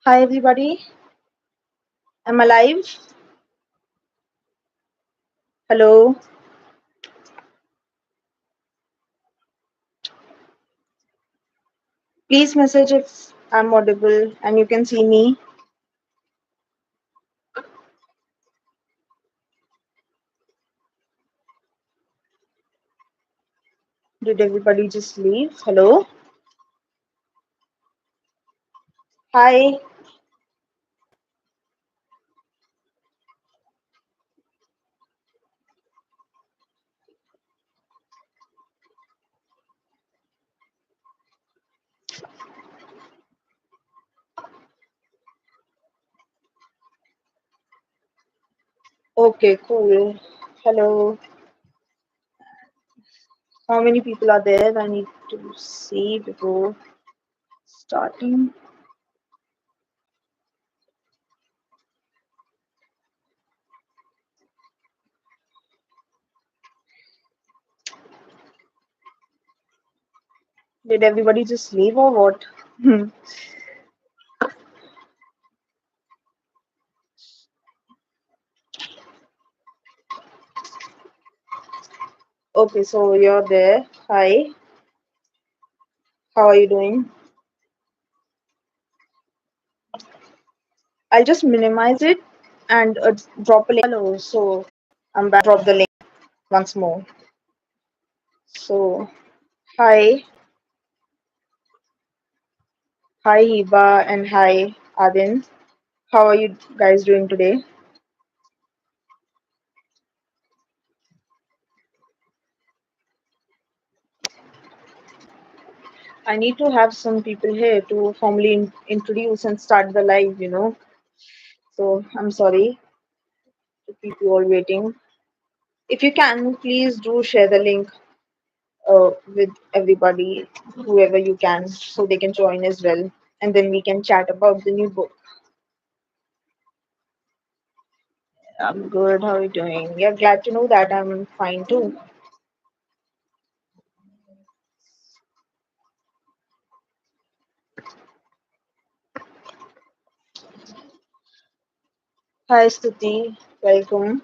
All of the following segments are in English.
Hi everybody, am I live? Hello, please message if I'm audible and you can see me. Did everybody just leave? Hello, hi. Okay, cool. Hello. How many people are there? I need to see before starting. Did everybody just leave or what? Okay, so you're there. Hi, how are you doing? I'll just minimize it and drop a link. Hello, so I'm back. Drop the link once more. So, hi. Hi Hiba and hi Adin. How are you guys doing today? I need to have some people here to formally introduce and start the live. So I'm sorry to keep you all waiting. If you can, please do share the link with everybody, whoever you can, so they can join as well. And then we can chat about the new book. I'm good. How are you doing? Yeah, glad to know that I'm fine too. Hi Stuti, welcome.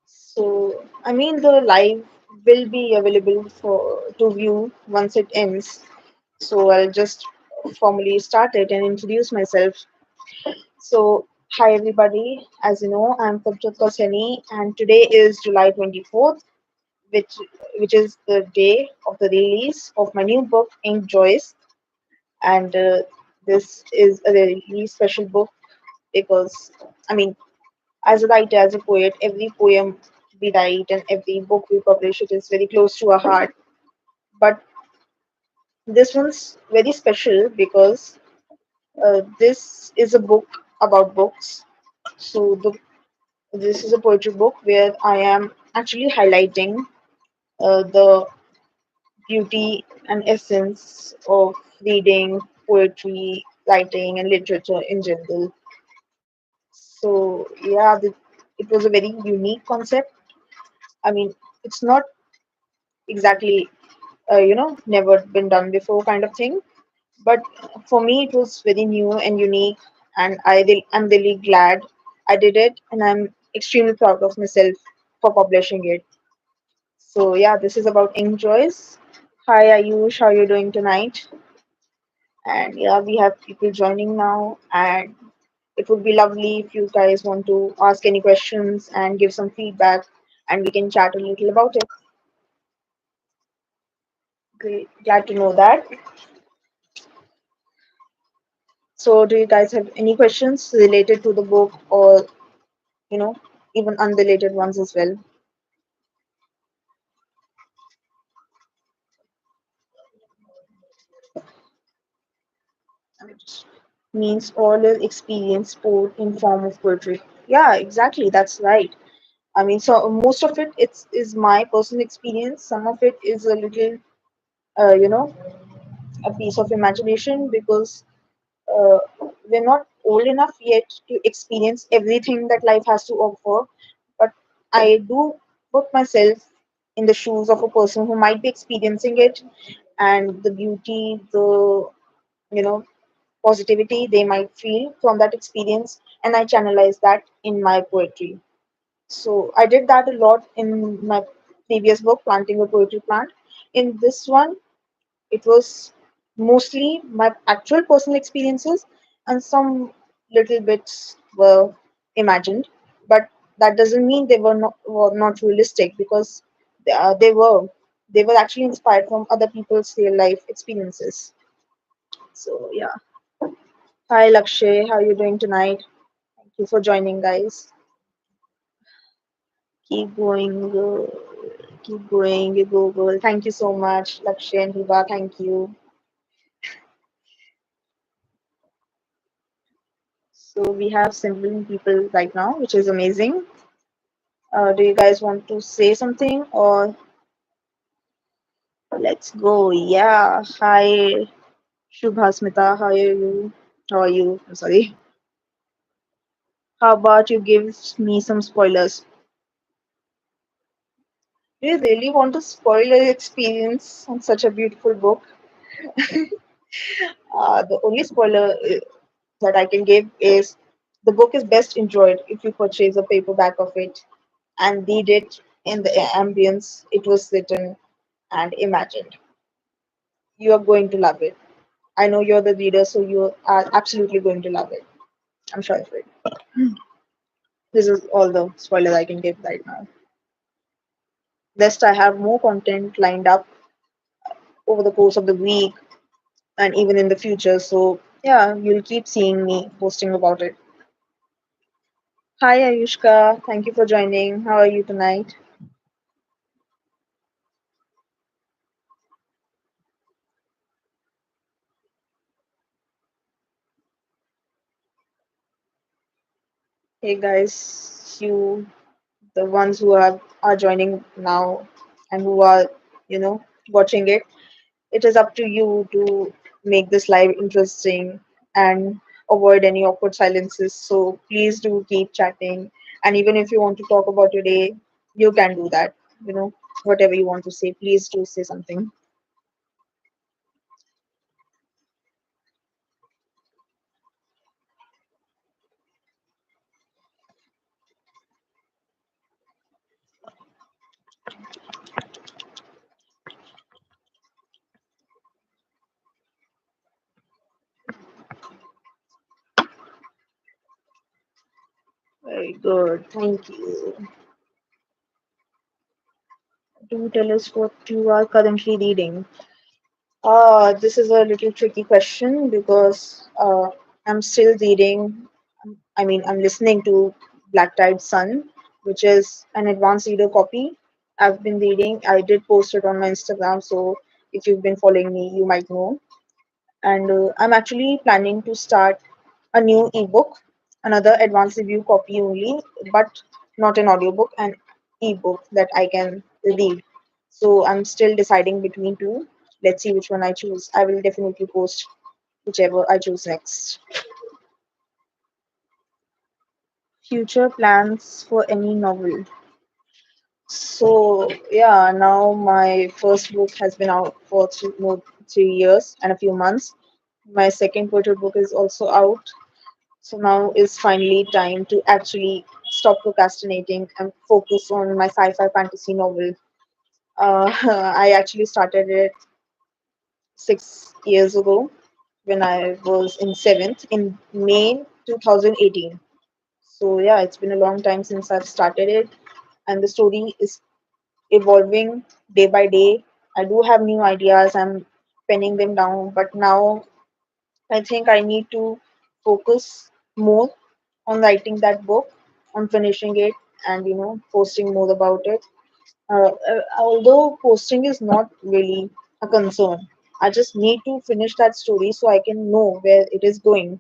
So, I mean, the live will be available for to view once it ends. So, I'll just formally start it and introduce myself. So, hi everybody. As you know, I'm Prabjot Kausani, and today is July 24th, which which is the day of the release of my new book, Ink Joys. And this is a really special book because, I mean, as a writer, as a poet, every poem we write and every book we publish, it is very close to our heart. But this one's very special because this is a book about books. So this is a poetry book where I am actually highlighting the beauty and essence of reading, poetry, writing, and literature in general. So yeah, it was a very unique concept. I mean, it's not exactly never been done before kind of thing, but for me it was very new and unique, and I'm really glad I did it, and I'm extremely proud of myself for publishing it. So yeah, this is about enjoys. Hi Ayush, how you doing tonight? And yeah, we have people joining now, and it would be lovely if you guys want to ask any questions and give some feedback, and we can chat a little about it. Great, glad to know that. So, do you guys have any questions related to the book, or you know, even unrelated ones as well? I mean, just means all your experience poured in form of poetry. Yeah, exactly. That's right. I mean, so most of it it's is my personal experience. Some of it is a little, uh, you know, a piece of imagination because uh, we're not old enough yet to experience everything that life has to offer. But I do put myself in the shoes of a person who might be experiencing it, and the beauty, the you know positivity they might feel from that experience, and I channelize that in my poetry. So I did that a lot in my previous book, Planting a Poetry Plant. In this one, it was mostly my actual personal experiences, and some little bits were imagined. But that doesn't mean they were not realistic, because they, uh, they were they were actually inspired from other people's real life experiences. So yeah. Hi Lakshay, how are you doing tonight? Thank you for joining, guys. Keep going, keep going, you Google. Thank you so much, Lakshay and Hiba. Thank you. So we have several people right now, which is amazing. Do you guys want to say something, or let's go? Yeah. Hi, Shubhasmita. How are you? How are you? I'm sorry. How about you give me some spoilers? Do you really want to spoil your experience on such a beautiful book? The only spoiler that I can give is the book is best enjoyed if you purchase a paperback of it and read it in the ambience it was written and imagined. You are going to love it. I know you're the reader, so you are absolutely going to love it. I'm sure of it. This is all the spoilers I can give right now. Rest, I have more content lined up over the course of the week and even in the future. So, yeah, you'll keep seeing me posting about it. Hi, Ayushka. Thank you for joining. How are you tonight? Hey, guys, you, the ones who are joining now and who are, you know, watching it, it is up to you to make this live interesting and avoid any awkward silences. So please do keep chatting. And even if you want to talk about your day, you can do that. You know, whatever you want to say, please do say something. Very good. Thank you. Do tell us what you are currently reading. This is a little tricky question because I'm still reading. I'm listening to Black Tide Sun, which is an advanced reader copy. I've been reading. I did post it on my Instagram, so if you've been following me, you might know. And I'm actually planning to start a new ebook, another advanced review copy only, but not an audiobook, an ebook that I can read. So I'm still deciding between two. Let's see which one I choose. I will definitely post whichever I choose next. Future plans for any novel. So yeah, now my first book has been out for 3 years and a few months. My second poetry book is also out. So now is finally time to actually stop procrastinating and focus on my sci-fi fantasy novel. I actually started it 6 years ago when I was in seventh in May 2018. So yeah, it's been a long time since I've started it, and the story is evolving day by day. I do have new ideas. I'm penning them down, but now I think I need to focus more on writing that book, on finishing it, and posting more about it. Although posting is not really a concern, I just need to finish that story so I can know where it is going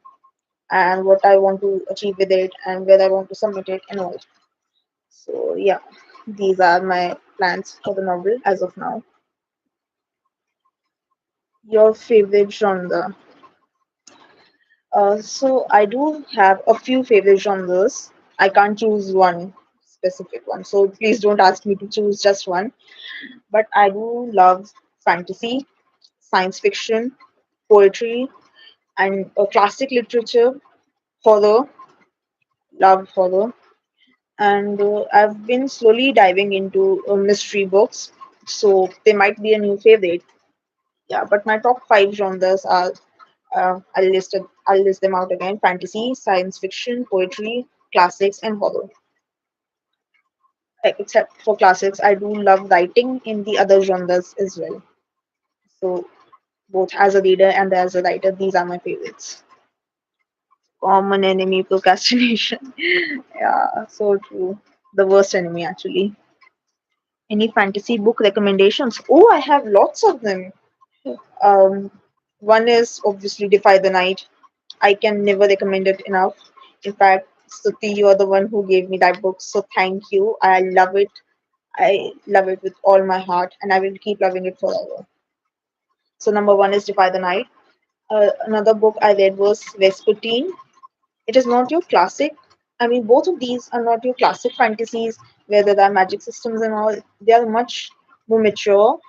and what I want to achieve with it and where I want to submit it and all. So yeah, these are my plans for the novel as of now. Your favorite genre? So I do have a few favorite genres. I can't choose one specific one, so please don't ask me to choose just one. But I do love fantasy. science fiction, poetry, and classic literature, horror, love horror. And I've been slowly diving into mystery books, so they might be a new favorite. Yeah, but my top five genres are I'll list them out again: fantasy, science fiction, poetry, classics, and horror. Except for classics, I do love writing in the other genres as well. So both as a reader and as a writer, these are my favorites. Common enemy, procrastination. Yeah, so true. The worst enemy, actually. Any fantasy book recommendations? Oh, I have lots of them. Um, One is obviously Defy the Night. I can never recommend it enough. In fact, Stuti, you are the one who gave me that book, so thank you. I love it. I love it with all my heart, and I will keep loving it forever. So, number one is Defy the Night. Another book I read was Vespertine. It is not your classic. I mean, both of these are not your classic fantasies where there are magic systems and all. They are much more mature,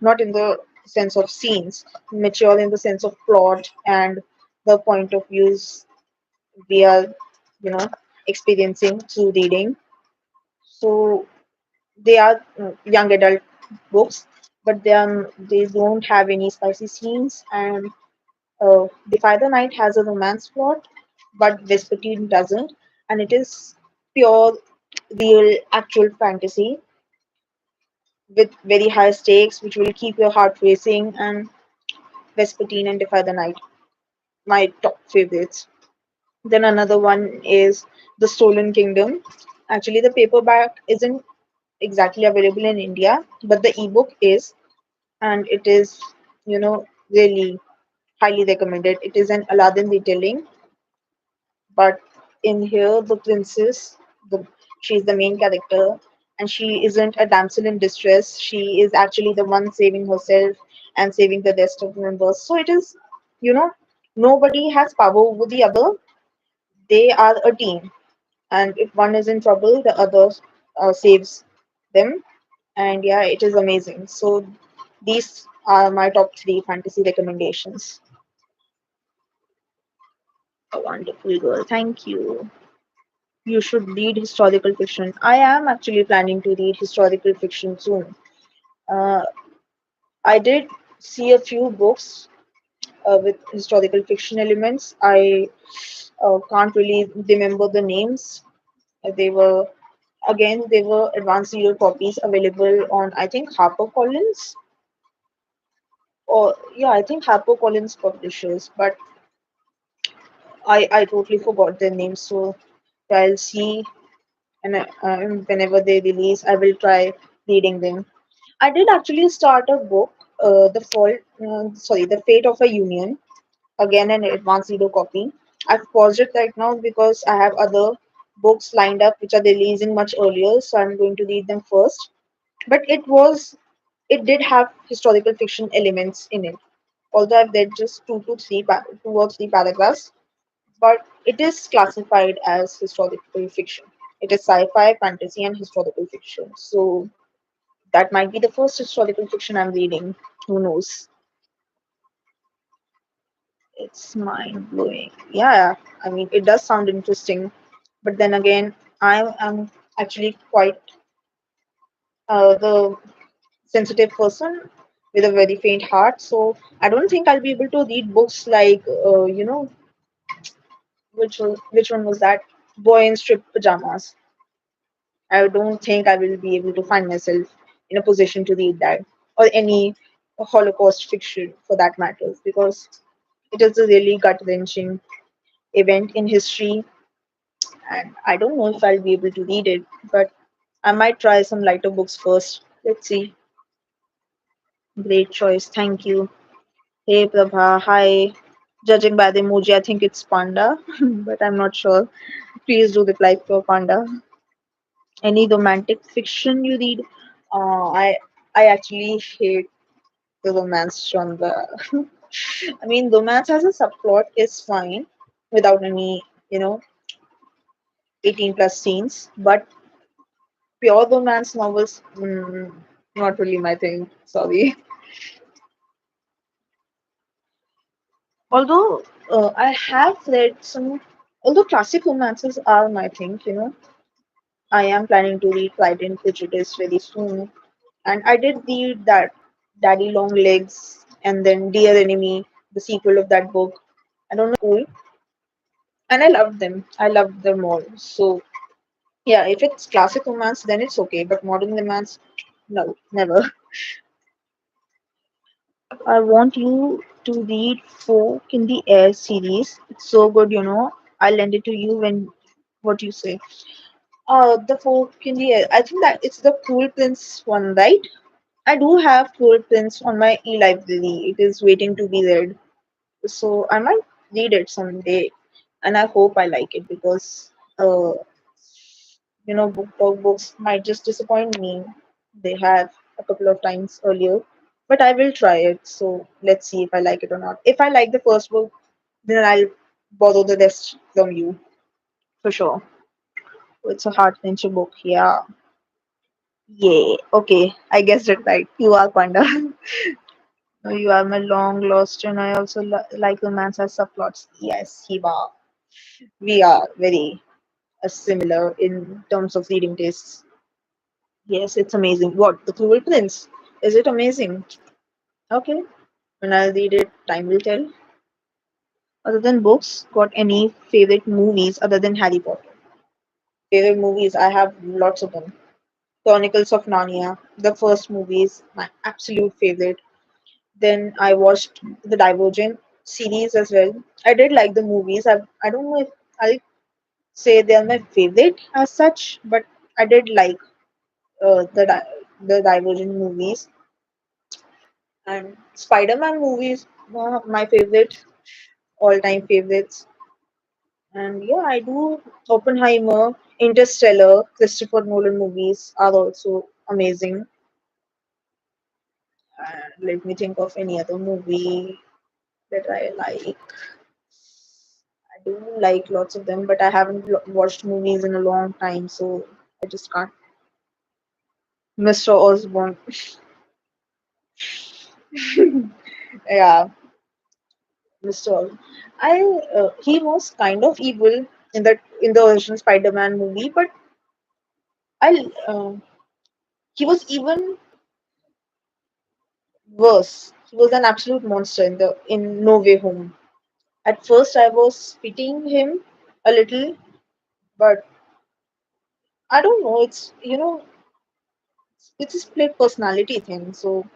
not in the sense of scenes, mature in the sense of plot and the point of views we are, you know, experiencing through reading. So they are young adult books, but they don't have any spicy scenes. And Defy the Night has a romance plot, but Vespertine doesn't, and it is pure, real, actual fantasy with very high stakes, which will keep your heart racing. And Vespertine and Defy the Night, my top favorites. Then another one is The Stolen Kingdom. Actually, the paperback isn't exactly available in India, but the ebook is, and it is, really highly recommended. It is an Aladdin retelling, but in here, the princess, the she's the main character, and she isn't a damsel in distress. She is actually the one saving herself and saving the rest of the members. So it is, you know, nobody has power over the other. They are a team, and if one is in trouble, the other saves them. And yeah, it is amazing. So these are my top three fantasy recommendations. A wonderful girl. Thank you. You should read historical fiction. I am actually planning to read historical fiction soon. Uh, I did see a few books with historical fiction elements. I can't really remember the names. They were they were advanced serial copies available on, I think, HarperCollins, or yeah, I think HarperCollins publishers, but I totally forgot their names. So I'll see, and whenever they release, I will try reading them. I did actually start a book, The Fate of a Union, again an advanced reader copy. I've paused it right now because I have other books lined up which are releasing much earlier, so I'm going to read them first. But it did have historical fiction elements in it. Although I've read just two or three paragraphs, but it is classified as historical fiction. It is sci-fi, fantasy, and historical fiction. So that might be the first historical fiction I'm reading. Who knows? It's mind blowing. Yeah, I mean, it does sound interesting, but then again, I am actually quite the sensitive person with a very faint heart, so I don't think I'll be able to read books like, which one was that? Boy in Strip Pajamas. I don't think I will be able to find myself in a position to read that, or any Holocaust fiction for that matter, because it is a really gut wrenching event in history, and I don't know if I'll be able to read it, but I might try some lighter books first. Let's see. Great choice. Thank you. Hey Prabha, hi. Judging by the emoji, I think it's panda, but I'm not sure. Please do reply for panda. Any romantic fiction you read? I actually hate the romance genre. I mean, romance as a subplot is fine without any, you know, 18 plus scenes, but pure romance novels, not really my thing. Sorry. Although I have read some, although classic romances are my thing, I am planning to read Pride and Prejudice very soon. And I did read that Daddy Long Legs and then Dear Enemy, the sequel of that book. I don't know, cool. And I loved them. I loved them all. So yeah, if it's classic romance, then it's okay. But modern romance, no, never. I want you to read Folk in the Air series. It's so good. I'll lend it to you when what you say. The Folk in the Air. I think that it's the Cool Prince one, right? I do have Cool Prince on my e-library. It is waiting to be read. So I might read it someday, and I hope I like it because book talk books might just disappoint me. They have a couple of times earlier, but I will try it. So let's see if I like it or not. If I like the first book, then I'll borrow the rest from you for sure. It's a heart wrenching book. Yeah. Yeah. Okay. I guessed it right. You are Panda. You are my long lost, and I also like romance as subplots. Yes, Hiba. We are very similar in terms of reading tastes. Yes, it's amazing. What? The Cruel Prince? Is it amazing? Okay. When I'll read it, time will tell. Other than books, got any favorite movies other than Harry Potter? Favorite movies, I have lots of them. Chronicles of Narnia, the first movie is my absolute favorite. Then I watched the Divergent series as well. I did like the movies. I don't know if I'll say they are my favorite as such, but I did like the Divergent movies. And Spider-Man movies, my favorite, all-time favorites. And yeah, I do Oppenheimer, Interstellar, Christopher Nolan movies are also amazing. And let me think of any other movie that I like. I do like lots of them, but I haven't watched movies in a long time, so I just can't. Mr. Osborne, yeah, Mr. Osborne. He was kind of evil in the original Spider-Man movie, but I he was even worse. He was an absolute monster in No Way Home. At first, I was pitying him a little, but I don't know. It's a split personality thing. So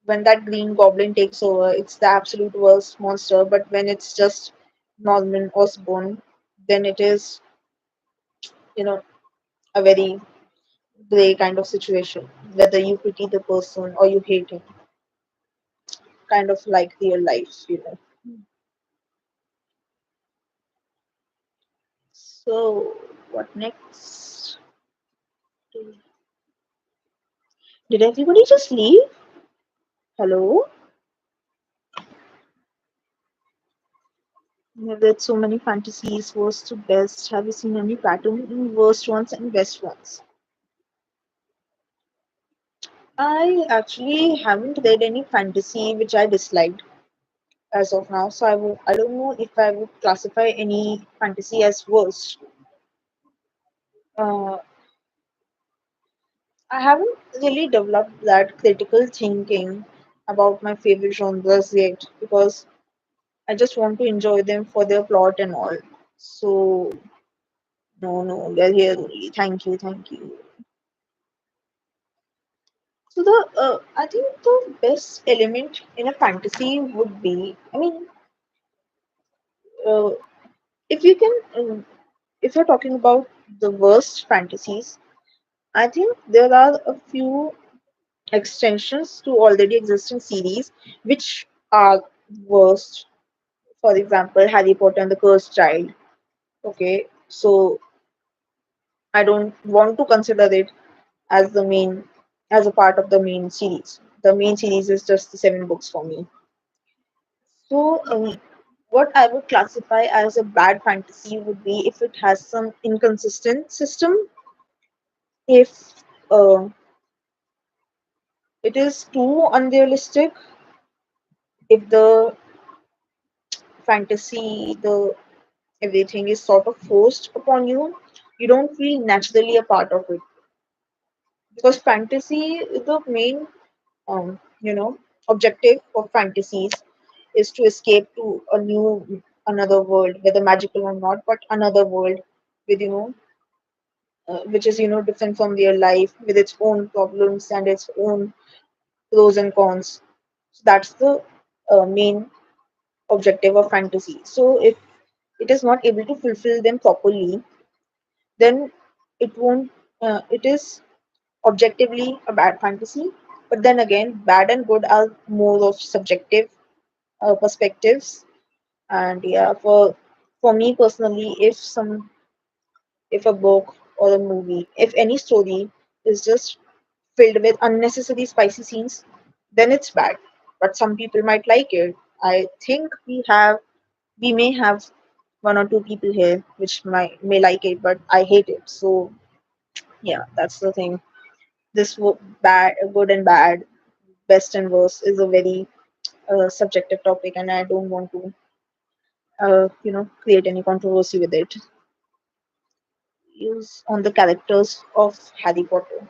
when that Green Goblin takes over, it's the absolute worst monster. But when it's just Norman Osborn, then it is you know a very gray kind of situation. Whether you pity the person or you hate him, kind of like real life. So what next? Did everybody just leave? Hello? I've read so many fantasies, worst to best. Have you seen any pattern in worst ones and best ones? I actually haven't read any fantasy which I disliked as of now, so I don't know if I would classify any fantasy as worst. Uh, I haven't really developed that critical thinking about my favorite genres yet because I just want to enjoy them for their plot and all. So no, no, they're here only. Thank you, thank you. So I think the best element in a fantasy would be, I mean, uh, if you can, if you're talking about the worst fantasies, I think there are a few extensions to already existing series which are worst. For example, Harry Potter and the Cursed Child. Okay, so I don't want to consider it as the main, as a part of the main series. The main series is just the seven books for me. So, what I would classify as a bad fantasy would be if it has some inconsistent system, if it is too unrealistic, if the fantasy, the everything is sort of forced upon you. You don't feel naturally a part of it because fantasy, the main you know objective of fantasies is to escape to a new another world, whether magical or not, but another world with which is different from real life, with its own problems and its own pros and cons. So that's the main objective of fantasy. So if it is not able to fulfill them properly, then it won't. It is objectively a bad fantasy. But then again, bad and good are more of subjective perspectives. And yeah, for me personally, if a book or a movie, if any story is just filled with unnecessary spicy scenes, then it's bad. But some people might like it. I think we may have one or two people here which may like it, but I hate it. So yeah, that's the thing. Bad, good and bad, best and worst is a very subjective topic, and I don't want to create any controversy with it. Is on the characters of Harry Potter.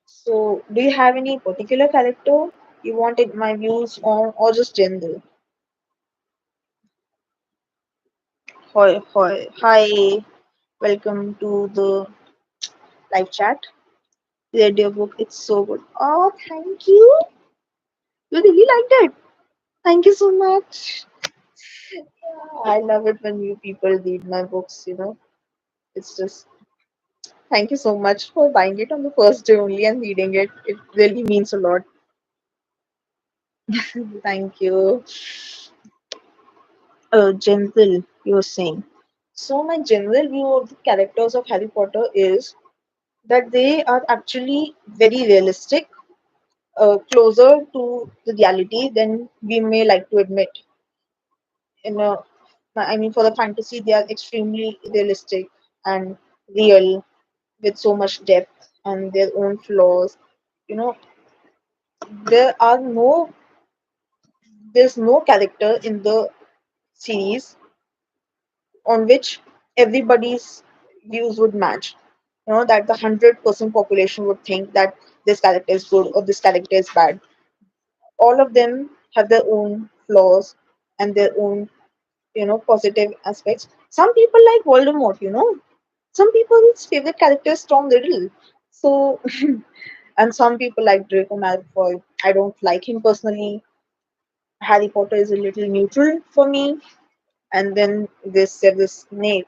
So, do you have any particular character you wanted my views on, or just general? Hi, welcome to the live chat. Read your book, it's so good. Oh, thank you. You really liked it. Thank you so much. I love it when you people read my books. It's just thank you so much for buying it on the first day only and reading it. It really means a lot. Thank you. General, you were saying. So my general view of the characters of Harry Potter is that they are actually very realistic, closer to the reality than we may like to admit. I mean, for the fantasy, they are extremely realistic and real, with so much depth and their own flaws. You know, there are no, there's no character in the series on which everybody's views would match. That the 100% population would think that this character is good or this character is bad. All of them have their own flaws and their own, positive aspects. Some people like Voldemort. Some people's favorite character is Tom Riddle. So, and some people like Draco Malfoy. I don't like him personally. Harry Potter is a little neutral for me. And then this Severus Snape,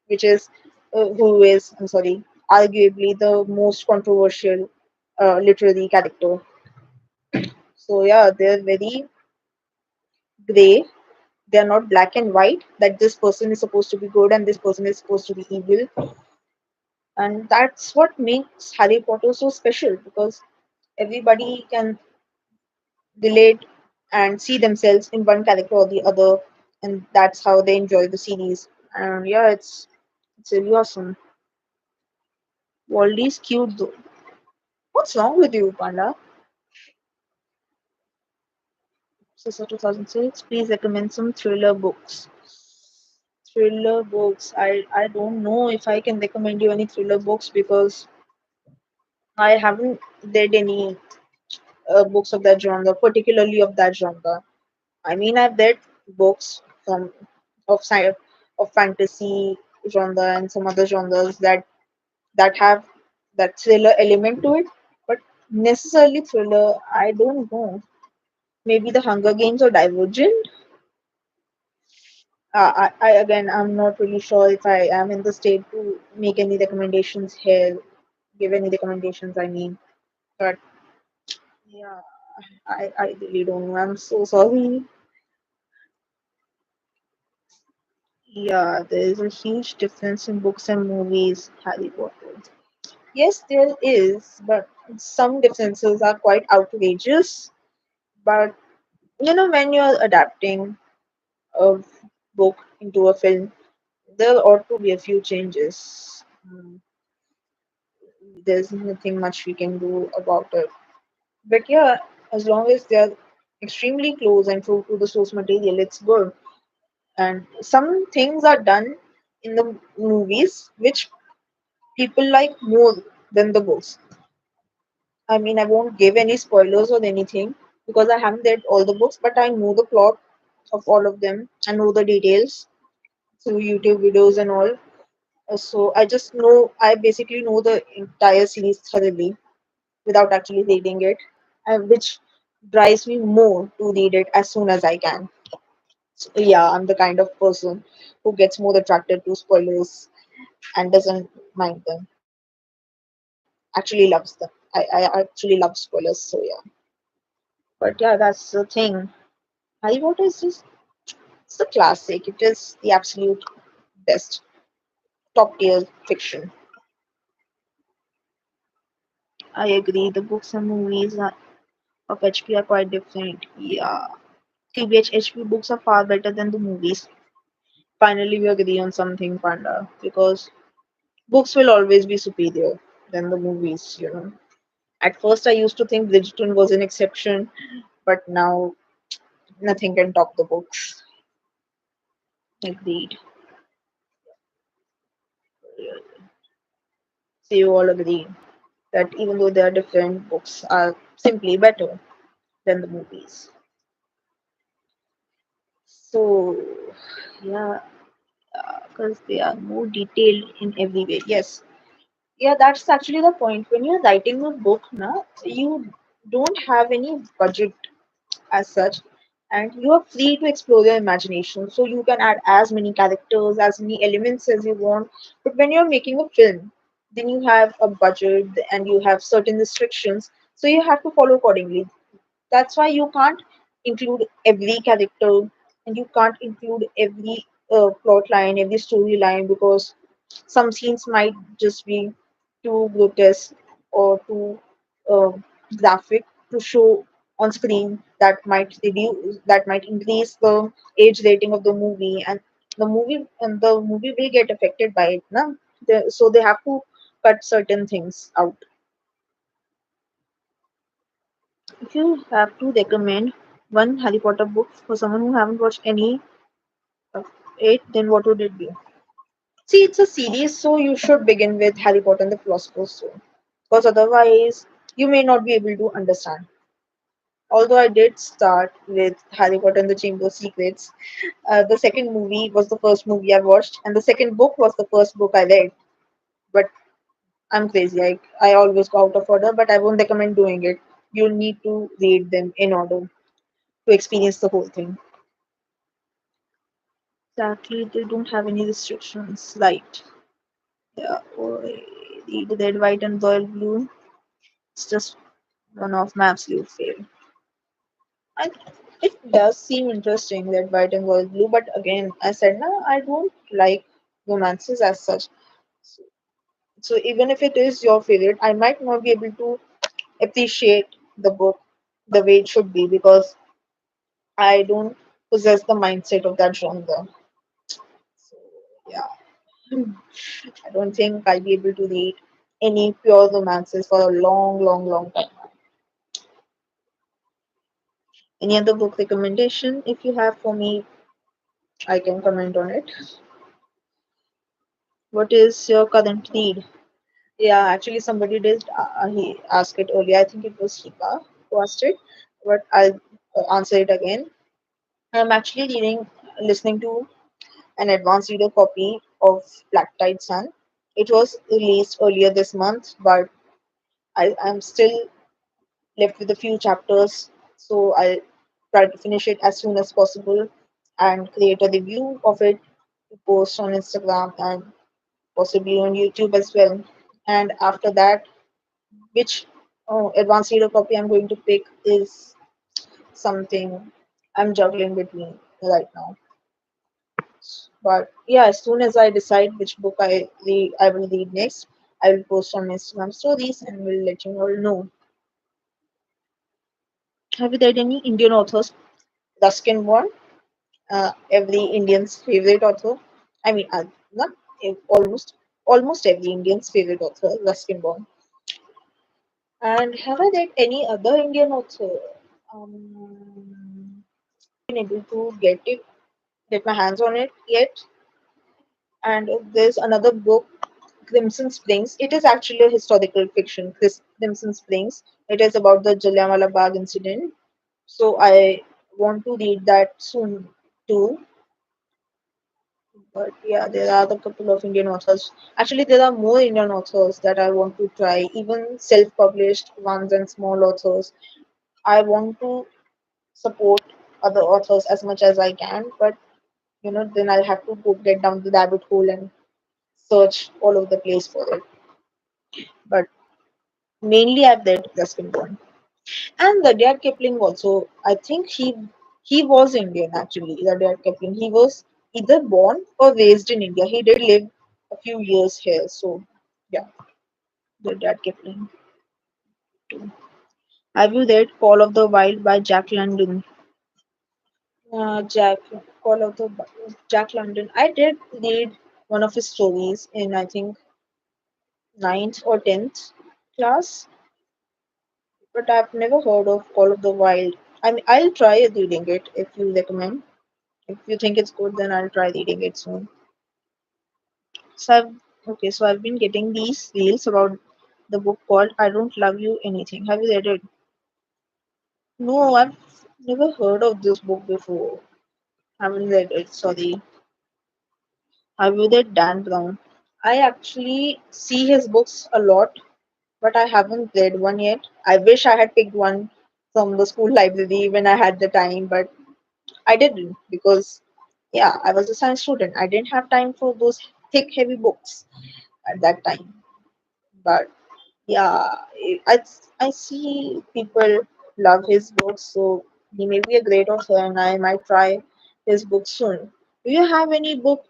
which is who is, I'm sorry, arguably the most controversial literary character. So yeah, they're very gray. They're not black and white. That this person is supposed to be good and this person is supposed to be evil, and that's what makes Harry Potter so special because everybody can relate and see themselves in one character or the other, and that's how they enjoy the series. And yeah, it's really awesome. Waldy's cute though. What's wrong with you, Panda? Sister 2006, please recommend some thriller books. Thriller books. I don't know if I can recommend you any thriller books because I haven't read any books of that genre, particularly of that genre. I mean, I've read books from of sci of fantasy genre and some other genres that have that thriller element to it, but necessarily thriller, I don't know. Maybe The Hunger Games or Divergent. I again, I'm not really sure if I am in the state to make any recommendations here, give any recommendations. I mean, but yeah, I really don't know. I'm so sorry. Yeah, there is a huge difference in books and movies, Harry Potter. Yes, there is, but some differences are quite outrageous. But when you're adapting a book into a film, there ought to be a few changes. There's nothing much we can do about it. But yeah, as long as they're extremely close and true to the source material, it's good. And some things are done in the movies which people like more than the books. I mean, I won't give any spoilers or anything because I haven't read all the books, but I know the plot of all of them. I know the details through YouTube videos and all. So I basically know the entire series thoroughly without actually reading it, which drives me more to read it as soon as I can. So, yeah, I'm the kind of person who gets more attracted to spoilers and doesn't mind them. Actually loves them. I actually love spoilers. So yeah, but yeah, that's the thing. Harry Potter is just it's the classic. It is the absolute best, top tier fiction. I agree. The books and movies of HP are quite different. Yeah. TBH HP books are far better than the movies. Finally, we agree on something, Panda, because books will always be superior than the movies. At first, I used to think Bridgerton was an exception, but now nothing can top the books. Agreed. So you all agree that even though they are different, books are simply better than the movies. So, yeah, because they are more detailed in every way. Yes, yeah, that's actually the point. When you're writing a book, na, you don't have any budget as such, and you are free to explore your imagination. So you can add as many characters, as many elements as you want. But when you're making a film, then you have a budget and you have certain restrictions, so you have to follow accordingly. That's why you can't include every character and you can't include every plot line, every storyline, because some scenes might just be too grotesque or too uh, graphic to show on screen. That might increase the age rating of the movie, and the movie will get affected by it, na? So they have to cut certain things out. If you have to recommend one Harry Potter book for someone who haven't watched any of it, then what would it be? See, it's a series, so you should begin with Harry Potter and the Philosopher's Stone, because otherwise you may not be able to understand. Although I did start with Harry Potter and the Chamber of Secrets, the second movie was the first movie I watched, and the second book was the first book I read. But I'm crazy. I always go out of order, but I won't recommend doing it. You need to read them in order to experience the whole thing. Exactly, they don't have any restrictions. Right. Yeah. Oh, the red, white, and royal blue. It's just one of my absolute favorite. And it does seem interesting, red, white, and royal blue. But again, I said, no, I don't like romances as such. So even if it is your favorite, I might not be able to appreciate the book the way it should be because I don't possess the mindset of that genre. So yeah. I don't think I'll be able to read any pure romances for a long, long, long time. Any other book recommendation? If you have for me, I can comment on it. What is your current read? Yeah, actually, somebody did he asked it earlier. I think it was Shiba who asked it, but I'll answer it again. I'm actually listening to an advanced reader copy of Black Tide Sun. It was released earlier this month, but I'm still left with a few chapters, so I'll try to finish it as soon as possible and create a review of it to post on Instagram and possibly on YouTube as well. And after that, which advanced reader copy I'm going to pick is something I'm juggling between right now. But yeah, as soon as I decide which book I will read next, I will post on Instagram stories and will let you all know. Have you read any Indian authors? Ruskin Bond, every Indian's favorite author. I mean, not almost every Indian's favorite author, Ruskin Bond. And have I read any other Indian author? been able to get my hands on it yet. And there's another book, Crimson Springs. It is actually a historical fiction, Crimson Springs. It is about the Jallianwala Bagh incident. So I want to read that soon too. But yeah, there are a couple of Indian authors. Actually, there are more Indian authors that I want to try, even self-published ones and small authors. I want to support other authors as much as I can, but then I'll have to go get down the rabbit hole and search all over the place for it. But mainly I've read Ruskin Bond. And Rudyard Kipling also, I think he was Indian actually, Rudyard Kipling. He was either born or raised in India. He did live a few years here. So yeah, Rudyard Kipling too. Have you read Call of the Wild by Jack London? Jack Call of the Jack London. I did read one of his stories in I think ninth or tenth class, but I've never heard of Call of the Wild. I mean, I'll try reading it if you recommend. If you think it's good, then I'll try reading it soon. So I've been getting these reels about the book called I Don't Love You Anything. Have you read it? No, I've never heard of this book before. Haven't read it, sorry. Have you read Dan Brown? I actually see his books a lot, but I haven't read one yet. I wish I had picked one from the school library when I had the time, but I didn't because, yeah, I was a science student. I didn't have time for those thick, heavy books at that time. But yeah, I see people love his books, so he may be a great author, and I might try his book soon. Do you have any book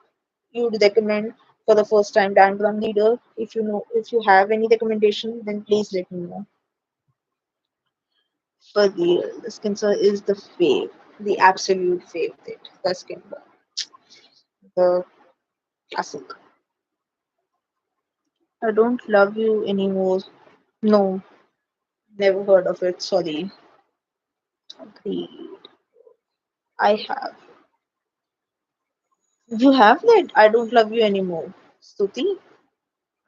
you'd recommend for the first time Dan Brown reader? If you have any recommendation, then please let me know. For real, the Skinser is the fave, the absolute favorite. The Skinser, the classic. I don't love you anymore. No, never heard of it. Sorry. Agreed. I have. You have that? I don't love you anymore. Stuti?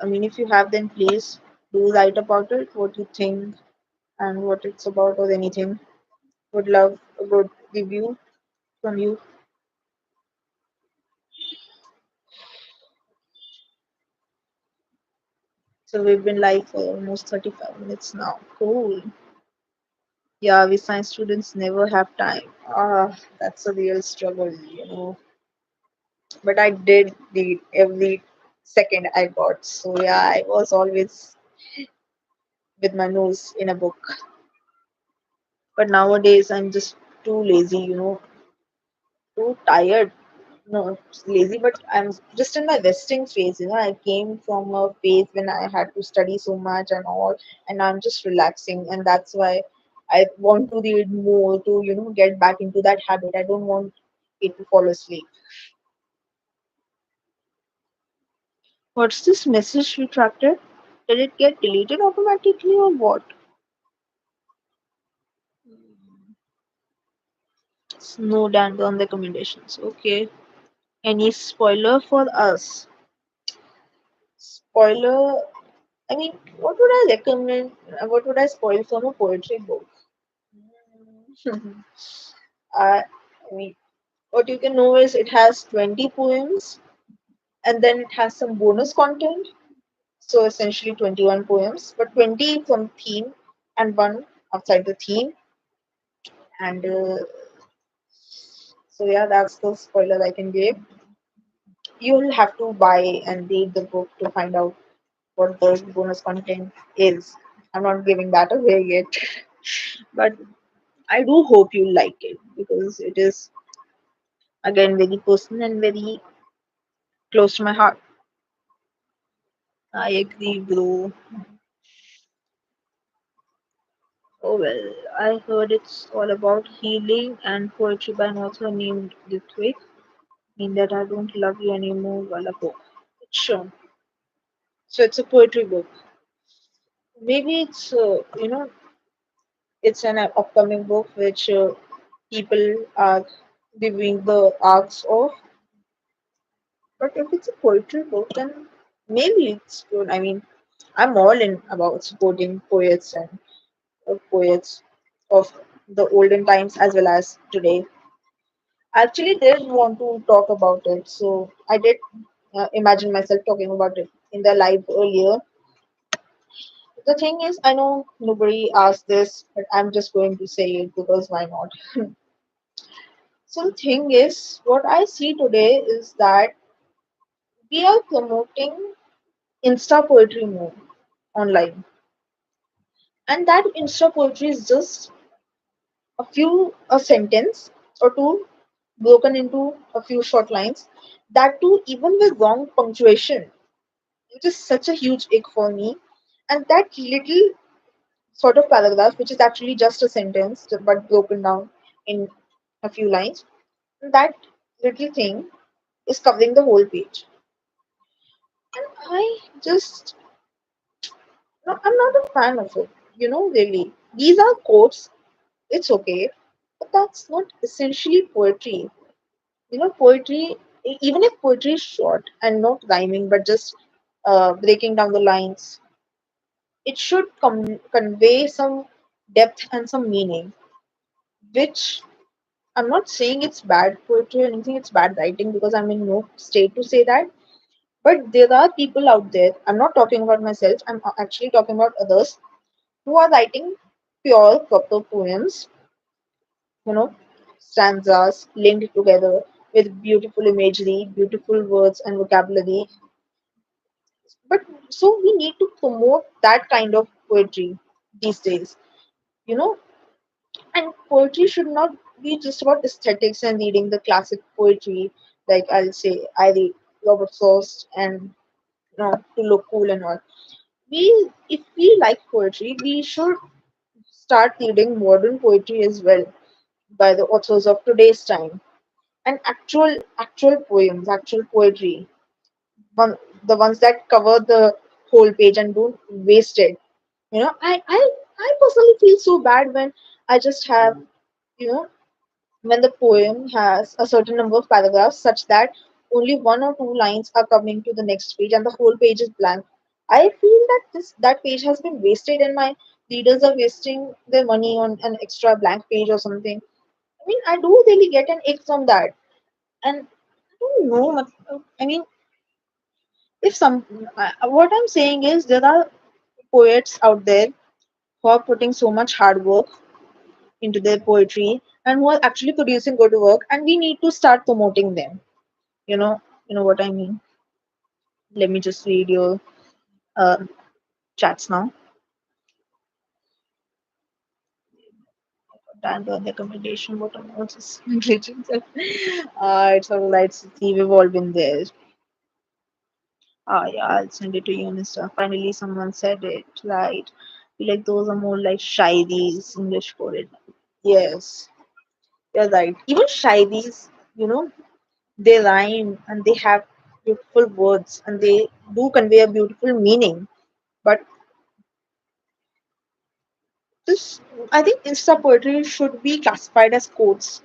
I mean, if you have, then please do write about it, what you think and what it's about or anything. Would love a good review from you. So we've been live for almost 35 minutes now. Cool. Yeah, we science students never have time. Ah, that's a real struggle. But I did read every second I got. So yeah, I was always with my nose in a book. But nowadays I'm just too lazy, too tired. No, lazy, but I'm just in my resting phase. I came from a phase when I had to study so much and all, and I'm just relaxing, and that's why I want to read more to, get back into that habit. I don't want it to fall asleep. What's this message retracted? Did it get deleted automatically or what? No random recommendations. Okay. Any spoiler for us? Spoiler. I mean, what would I recommend? What would I spoil from a poetry book? I mean, what you can know is it has 20 poems and then it has some bonus content. So essentially 21 poems, but 20 from theme and one outside the theme. And so, yeah, that's the spoiler I can give. You'll have to buy and read the book to find out what the bonus content is. I'm not giving that away yet, but I do hope you like it because it is again very personal and very close to my heart. I agree, bro. Oh well, I heard it's all about healing and poetry by an author named Ritwik. In that I don't love you anymore, wala book. Sure. So it's a poetry book. Maybe it's It's an upcoming book which people are reviewing the arcs of. But if it's a poetry book, then maybe it's good. I mean, I'm all in about supporting poets and poets of the olden times as well as today. I actually did want to talk about it, so I did imagine myself talking about it in the live earlier. The thing is, I know nobody asked this, but I'm just going to say it because why not? So the thing is, what I see today is that we are promoting Insta poetry more online, and that Insta poetry is just a sentence or two broken into a few short lines. That too, even with wrong punctuation, which is such a huge ick for me. And that little sort of paragraph, which is actually just a sentence but broken down in a few lines, that little thing is covering the whole page. And I just, no, I'm not a fan of it. Really. These are quotes, it's okay, but that's not essentially poetry. Poetry, even if poetry is short and not rhyming, but just breaking down the lines, it should convey some depth and some meaning, which I'm not saying it's bad poetry or anything, it's bad writing because I'm in no state to say that. But there are people out there, I'm not talking about myself, I'm actually talking about others who are writing pure, proper poems, you know, stanzas linked together with beautiful imagery, beautiful words and vocabulary. But so we need to promote that kind of poetry these days, you know, and poetry should not be just about aesthetics and reading the classic poetry. Like I'll say, I read Robert Frost and to look cool and all. If we like poetry, we should start reading modern poetry as well by the authors of today's time and actual poems, actual poetry, one the ones that cover the whole page and don't waste it. I personally feel so bad when I just have you know when the poem has a certain number of paragraphs such that only one or two lines are coming to the next page and the whole page is blank. I feel that that page has been wasted and my readers are wasting their money on an extra blank page or something. I mean, I do really get an ick from that. And I don't know. I mean, if some, what I'm saying is there are poets out there who are putting so much hard work into their poetry and who are actually producing good work, and we need to start promoting them. You know what I mean. Let me just read your uh, chats now. And the recommendation button also is glitching. It's all right. See, we've all been there. Yeah, I'll send it to you and stuff. Finally, someone said it right. Feel like those are more like shairis, English poet. Yes, you're right. Even shairis, they rhyme and they have beautiful words and they do convey a beautiful meaning. But this, I think, Insta poetry should be classified as quotes.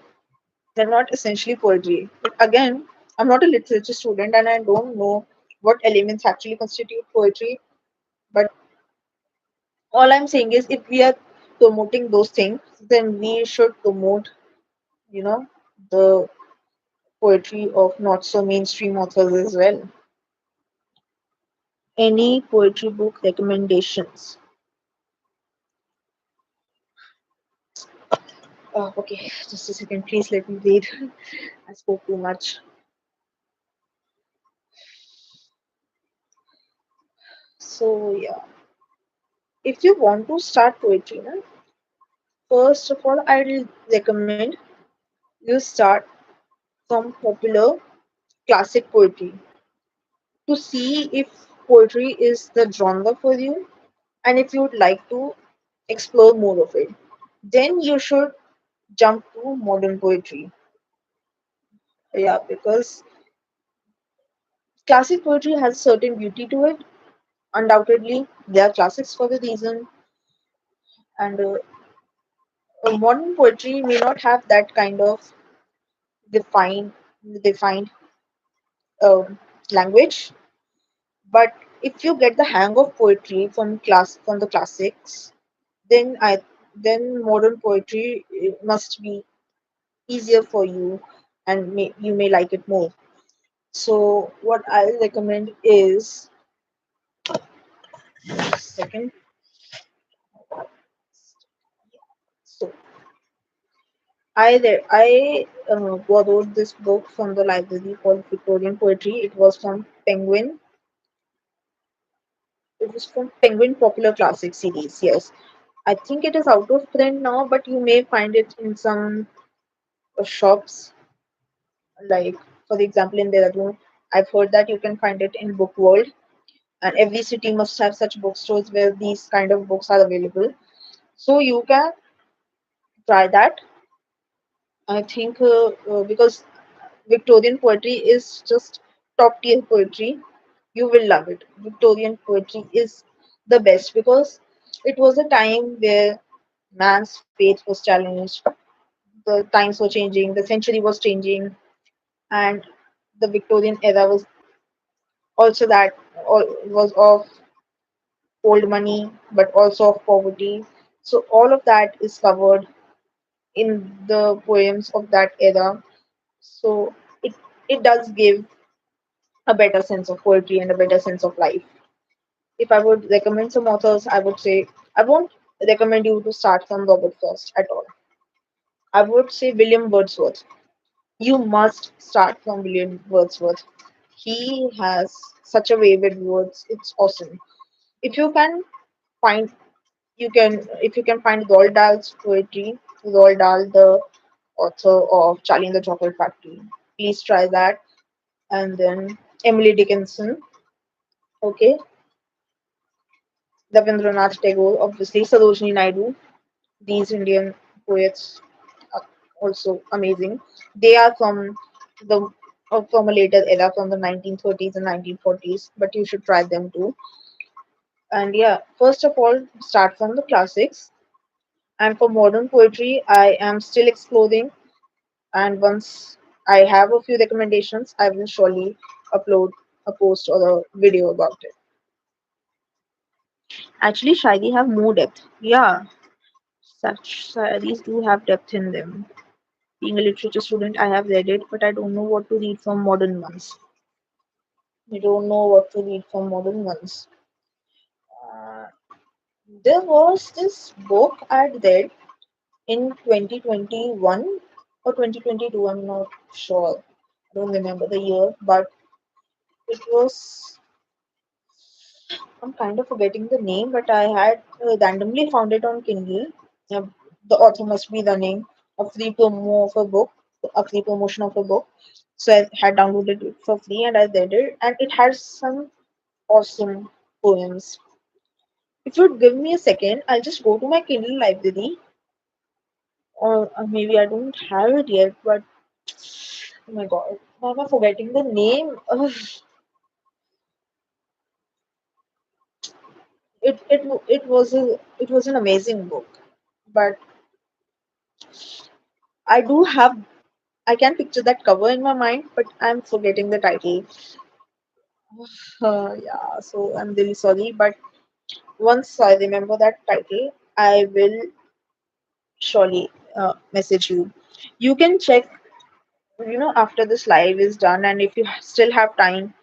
They're not essentially poetry. But again, I'm not a literature student and I don't know what elements actually constitute poetry. But all I'm saying is if we are promoting those things, then we should promote, you know, the poetry of not so mainstream authors as well. Any poetry book recommendations? Okay, just a second, please let me read. I spoke too much. So yeah, if you want to start poetry, first of all, I will recommend you start from popular classic poetry to see if poetry is the genre for you and if you would like to explore more of it. Then you should jump to modern poetry. Yeah, because classic poetry has a certain beauty to it. Undoubtedly, they are classics for a reason, and Modern poetry may not have that kind of defined defined language, but if you get the hang of poetry from the classics, then I then modern poetry must be easier for you, and you may like it more. So what I recommend is second. So I borrowed this book from the library called Victorian Poetry. It was from Penguin Popular Classic series. Yes, I think it is out of print now, but you may find it in some shops. Like for example, in Dehradun, I've heard that you can find it in Book World, and every city must have such bookstores where these kind of books are available. So you can try that. I think because Victorian poetry is just top tier poetry, you will love it. Victorian poetry is the best because it was a time where man's faith was challenged, the times were changing, the century was changing, and the Victorian era was also that was of old money, but also of poverty. So all of that is covered in the poems of that era. So it it does give a better sense of poetry and a better sense of life. If I would recommend some authors, I would say I won't recommend you to start from Robert Frost at all. I would say William Wordsworth. You must start from William Wordsworth. He has such a way with words. It's awesome. If you can find if you can find Roald Dahl's poetry, Roald Dahl, the author of Charlie and the Chocolate Factory, please try that. And then Emily Dickinson, okay, Rabindranath Tagore, obviously, Sarojini Naidu. These Indian poets are also amazing. They are the from a later era, from the 1930s and 1940s, but you should try them too. And yeah, first of all, start from the classics. And for modern poetry, I am still exploring. And once I have a few recommendations, I will surely upload a post or a video about it. Actually, Shairi have more depth. Yeah, such Shairis do have depth in them. Being a literature student, I have read it, but I don't know what to read from modern ones. I don't know what to read from modern ones. Uh, there was this book I read in 2021 or 2022, I'm not sure. I don't remember the year, but it was, I'm kind of forgetting the name, but I had randomly found it on Kindle. Uh, the author must be running a free promo of a book, a free promotion of a book. So I had downloaded it for free and I read it, and it has some awesome poems. If you'd give me a second, I'll just go to my Kindle library, or maybe I don't have it yet, but oh my god, why am I forgetting the name? Ugh, it was an amazing book, but I do have I can picture that cover in my mind, but I'm forgetting the title. Yeah, so I'm really sorry, but once I remember that title, I will surely message you. You can check, after this live is done, and if you still have time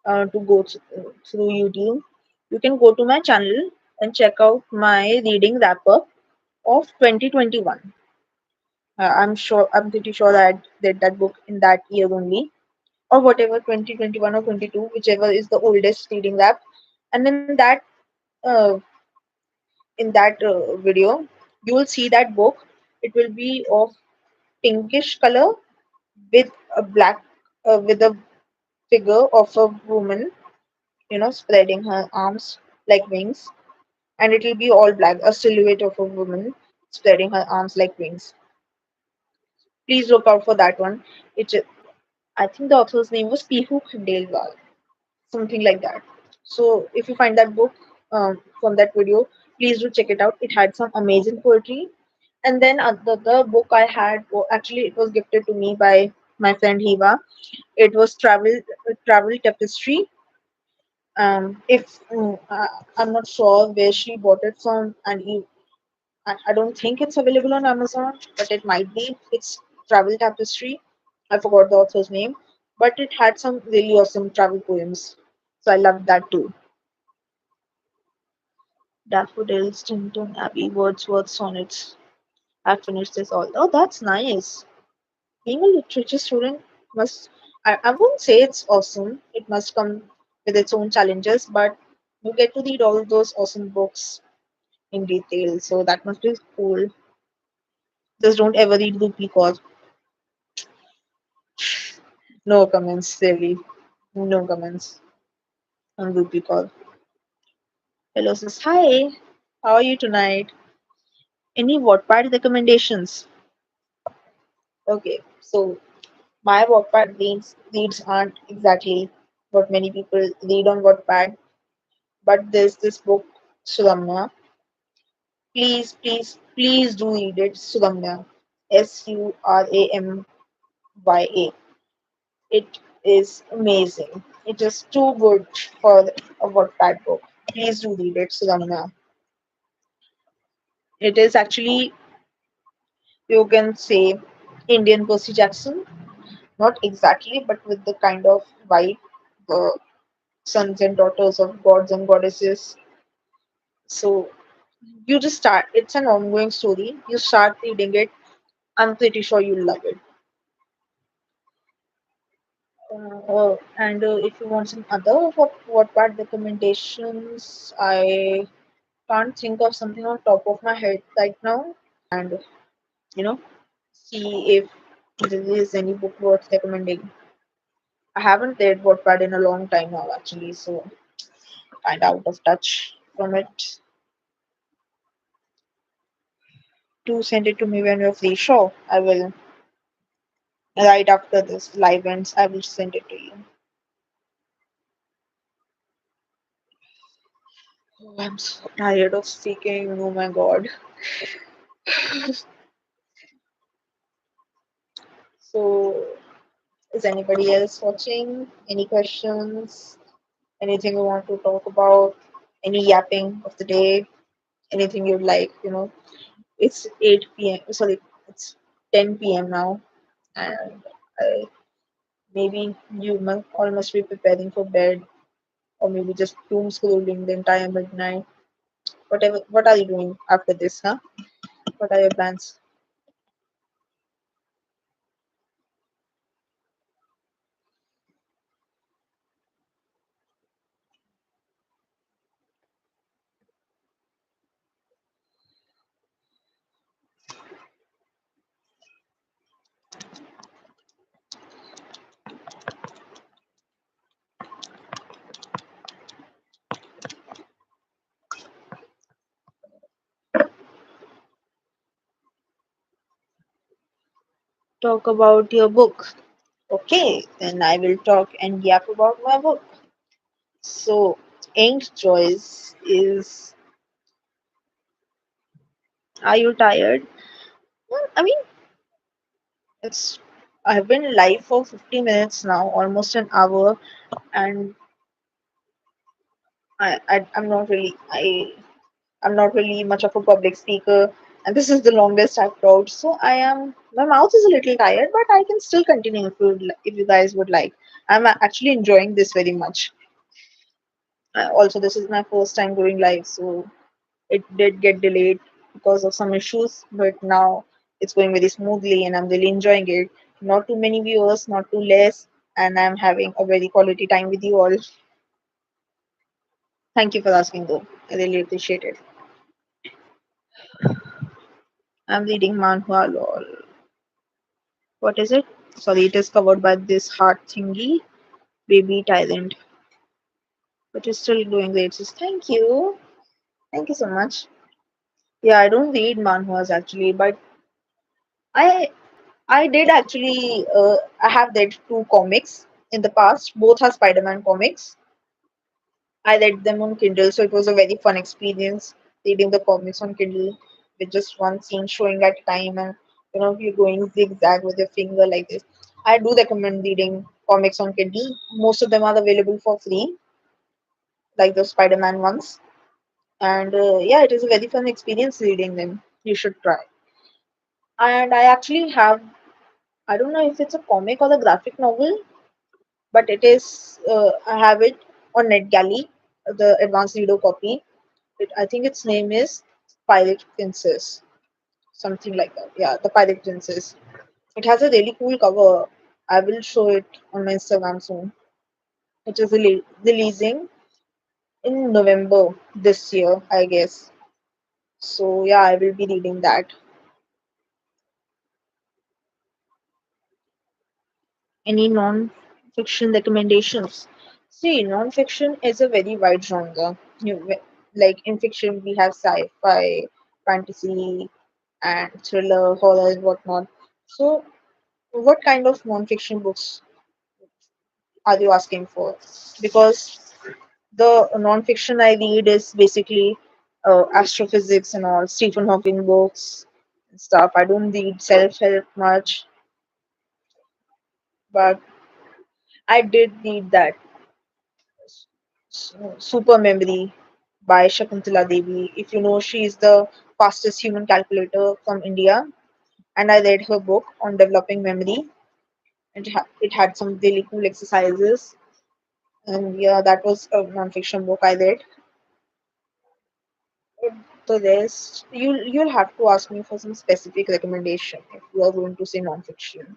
to go through YouTube, you can go to my channel and check out my reading wrap up of 2021. I'm pretty sure that I read that book in that year only, or whatever, 2021 or 22, whichever is the oldest reading wrap. And uh, in that video, you will see that book. It will be of pinkish color with a black with a figure of a woman, spreading her arms like wings, and it will be all black, a silhouette of a woman spreading her arms like wings. Please look out for that one. It, I think the author's name was Pihu Khandelwal, something like that. So if you find that book from that video, please do check it out. It had some amazing poetry, And then the book I had, actually it was gifted to me by my friend Hiva. It was travel tapestry. If I'm not sure where she bought it from, and I don't think it's available on Amazon, but it might be. It's travel tapestry. I forgot the author's name, but it had some really awesome travel poems. So I loved that too. Daffodils, Tinton Abbey, Wordsworth sonnets. I've finished this all. Oh, that's nice. Being a literature student must, I won't say it's awesome. It must come with its own challenges, but you get to read all those awesome books in detail. So that must be cool. Just don't ever read Loopy Cause. No comments, really. No comments on Loopy Call. Hello says, hi, how are you tonight? Any Wattpad recommendations? Okay, so my Wattpad reads aren't exactly what many people read on Wattpad, but there's this book, Suramya. Please, please, please do read it, Suramya. Suramya. It is amazing. It is too good for a Wattpad book. Please do read it, Suramya. It is actually, you can say, Indian Percy Jackson. Not exactly, but with the kind of vibe, the sons and daughters of gods and goddesses. So you just start. It's an ongoing story. You start reading it. I'm pretty sure you'll love it. And if you want some other what part recommendations, I can't think of something on top of my head right now. And you know, see if there is any book worth recommending. I haven't read Wattpad in a long time now, actually, so kind of out of touch from it. Do send it to me when you're free. Sure, I will. Right after this live ends, I will send it to you. Oh, I'm so tired of speaking. Oh my god. So, is anybody else watching? Any questions? Anything you want to talk about? Any yapping of the day? Anything you'd like? It's 8 p.m. Sorry, it's 10 p.m. now, and I, maybe you all must be preparing for bed, or maybe just doom scrolling the entire midnight. Whatever. What are you doing after this, huh? What are your plans? Talk about your book. Okay, then I will talk and yap about my book. So, Inked Choice is. Are you tired? Well, I mean, it's. I've been live for 50 minutes now, almost an hour, and I'm not really. I'm not really much of a public speaker, and this is the longest I've talked. So I am. My mouth is a little tired, but I can still continue if you guys would like. I'm actually enjoying this very much. Also, this is my first time going live, so it did get delayed because of some issues, but now it's going very smoothly and I'm really enjoying it. Not too many viewers, not too less, and I'm having a very quality time with you all. Thank you for asking, though. I really appreciate it. I'm reading Manhwa Lol. What is it? Sorry, it is covered by this heart thingy, Baby Tyrant. But it's still doing great. Says, thank you. Thank you so much. Yeah, I don't read manhwas actually, but I I did actually. I have read two comics in the past. Both are Spider-Man comics. I read them on Kindle, so it was a very fun experience reading the comics on Kindle with just one scene showing at a time, and you're going zigzag with your finger like this. I do recommend reading comics on Kindle. Most of them are available for free, like the Spider-Man ones. And yeah, it is a very fun experience reading them. You should try. And I actually have, I don't know if it's a comic or the graphic novel, but it is, I have it on NetGalley, the advanced reader copy. I think its name is Pirate Princess, something like that. Yeah, the Pirate Princess. It has a really cool cover. I will show it on my Instagram soon. It is releasing in November this year, I guess. So yeah, I will be reading that. Any non-fiction recommendations? See, non-fiction is a very wide genre. Like in fiction, we have sci-fi, fantasy, and thriller, horror, and whatnot. So, what kind of non-fiction books are you asking for? Because the non-fiction I read is basically astrophysics and all, Stephen Hawking books and stuff. I don't read self-help much, but I did read that Super Memory by Shakuntala Devi. If you know, she is the fastest human calculator from India, and I read her book on developing memory. It had some really cool exercises, and yeah, that was a non-fiction book I read. The rest, you'll have to ask me for some specific recommendation if you are going to say non-fiction.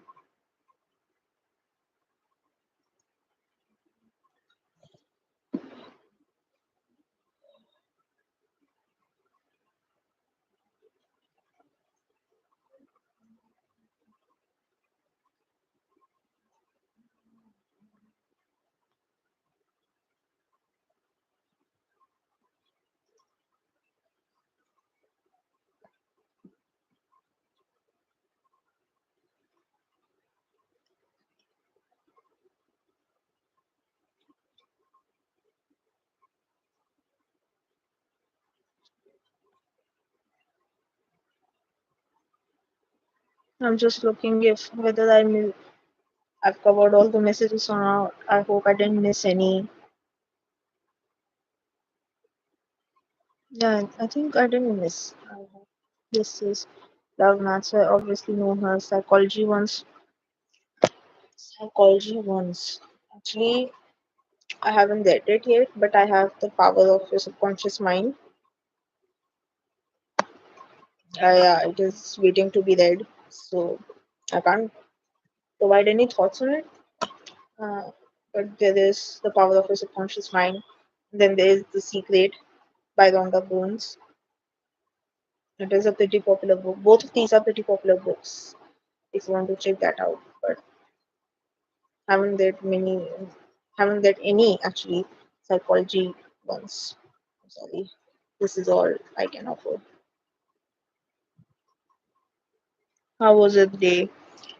I'm just looking if whether I've covered all the messages or not. I hope I didn't miss any. Yeah, I think I didn't miss. This is love maths. I obviously know her. Psychology ones. Psychology ones. Actually, I haven't read it yet, but I have the power of your subconscious mind. Yeah, it is waiting to be read. So I can't provide any thoughts on it. Uh, but there is the power of your subconscious mind. Then there is the secret by Rhonda Bones. It is a pretty popular book. Both of these are pretty popular books if you want to check that out. But haven't read many, haven't read any actually psychology ones. I'm sorry. This is all I can offer. How was it day?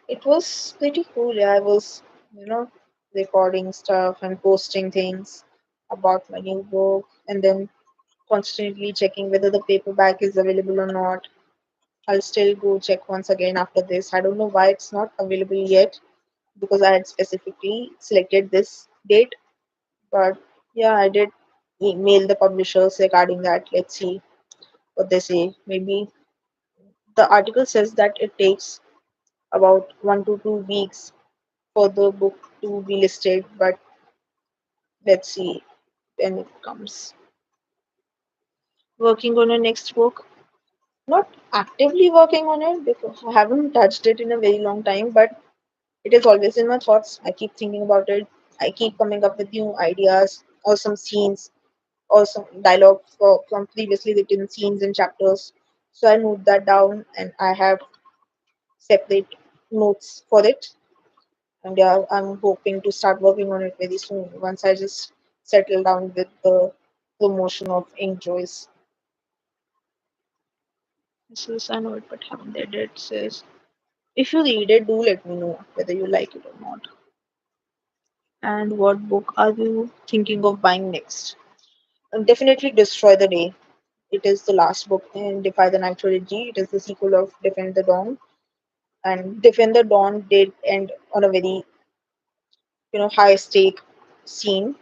It was pretty cool. Yeah, I was, you know, recording stuff and posting things about my new book, and then constantly checking whether the paperback is available or not. I'll still go check once again after this. I don't know why it's not available yet because I had specifically selected this date. But yeah, I did email the publishers regarding that. Let's see what they say. Maybe the article says that it takes about 1 to 2 weeks for the book to be listed, but let's see when it comes. Working on a next book. Not actively working on it because I haven't touched it in a very long time, but it is always in my thoughts. I keep thinking about it. I keep coming up with new ideas or some scenes or some dialogue from previously written scenes and chapters. So I note that down and I have separate notes for it. And yeah, I'm hoping to start working on it very soon once I just settle down with the promotion of Ink Joys. This is, I know it, but haven't read it. It says, if you read it, do let me know whether you like it or not. And what book are you thinking of buying next? Definitely Destroy the Day. It is the last book in Defy the Night trilogy. It is the sequel of Defend the Dawn, and Defend the Dawn did end on a very high stake scene.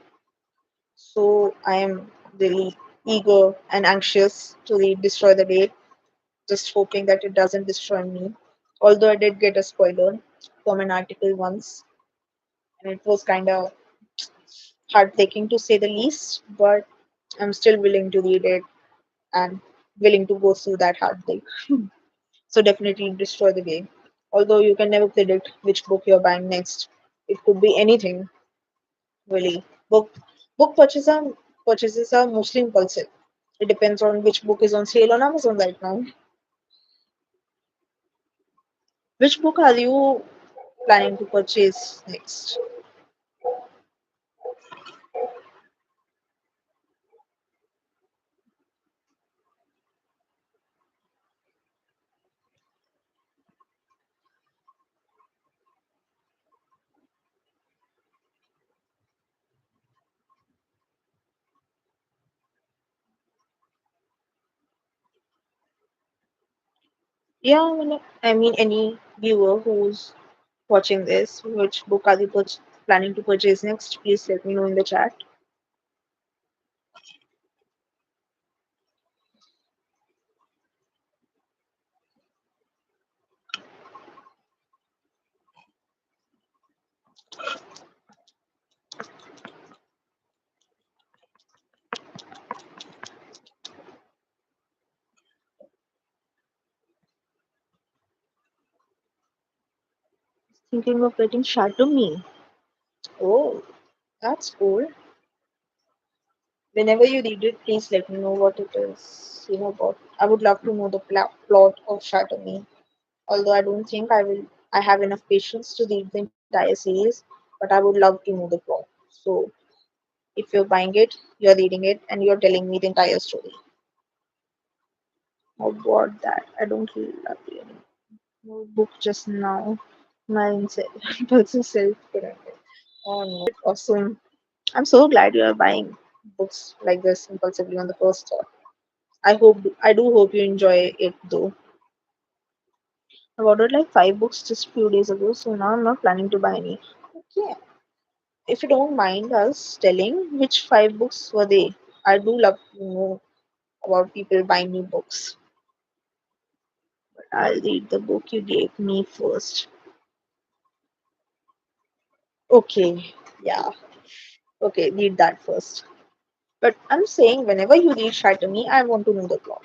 So I am really eager and anxious to read Destroy the Day, just hoping that it doesn't destroy me. Although I did get a spoiler from an article once, and it was kind of heartbreaking to say the least, but I'm still willing to read it and willing to go through that heartbreak. So definitely Destroy the Day. Although you can never predict which book you're buying next. It could be anything, really. Book purchases are mostly impulsive. It depends on which book is on sale on Amazon right now. Which book are you planning to purchase next? Yeah, I mean any viewer who's watching this, which book are you planning to purchase next? Please let me know in the chat. Thinking of getting Shadow Me. Oh, that's cool. Whenever you read it, please let me know what it is. About. I would love to know the plot of Shadow Me. Although I don't think I have enough patience to read the entire series, but I would love to know the plot. So if you're buying it, you're reading it, and you're telling me the entire story. Oh god, that I don't love it. No book just now. Mine impulsive self corrected. Oh no, awesome. I'm so glad you are buying books like this impulsively on the first thought. I do hope you enjoy it though. I ordered like 5 books just a few days ago, so now I'm not planning to buy any. Okay. If you don't mind us telling which 5 books were they? I do love to know about people buying new books. But I'll read the book you gave me first. Okay. Yeah. Okay, read that first. But I'm saying whenever you read Shatter Me, I want to know the plot.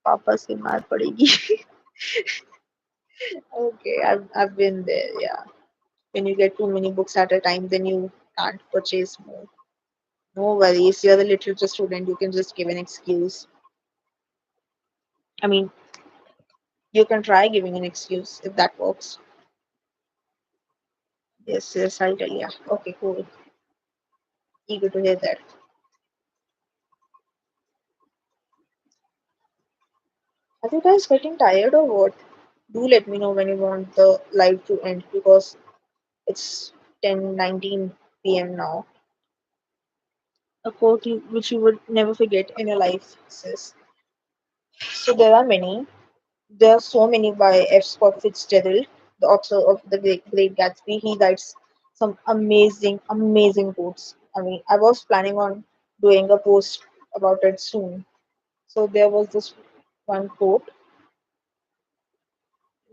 पापा से मार पड़ेगी. Okay, I've been there, yeah. When you get too many books at a time, then you can't purchase more. No worries, you're the literature student, you can just give an excuse. I mean, you can try giving an excuse if that works. Yes, yes, I'll tell you. Okay, cool. Eager to hear that. Are you guys getting tired or what? Do let me know when you want the live to end because it's 10:19 p.m. now. A quote which you would never forget in your life, sis. So there are many. There are so many by F. Scott Fitzgerald, the author of The Great Gatsby. He writes some amazing, amazing quotes. I mean, I was planning on doing a post about it soon. So there was this one quote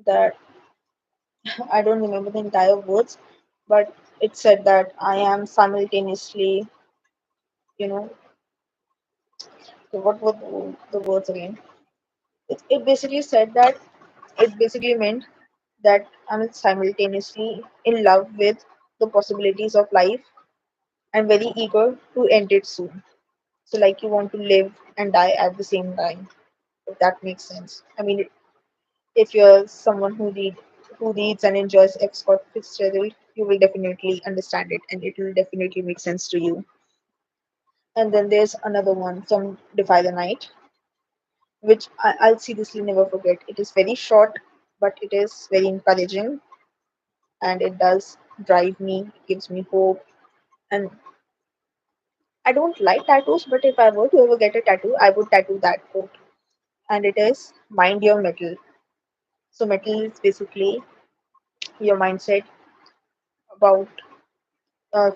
that I don't remember the entire words, but it said that I am simultaneously, you know, what were the words again? It basically said that it basically meant that I'm simultaneously in love with the possibilities of life and very eager to end it soon. So, like, you want to live and die at the same time, if that makes sense. I mean, if you're someone who reads and enjoys F. Scott Fitzgerald, you will definitely understand it and it will definitely make sense to you. And then there's another one from Defy the Night, which I'll seriously never forget. It is very short, but it is very encouraging and it does drive me, it gives me hope. And I don't like tattoos, but if I were to ever get a tattoo, I would tattoo that quote. And it is mind your metal. So metal is basically your mindset about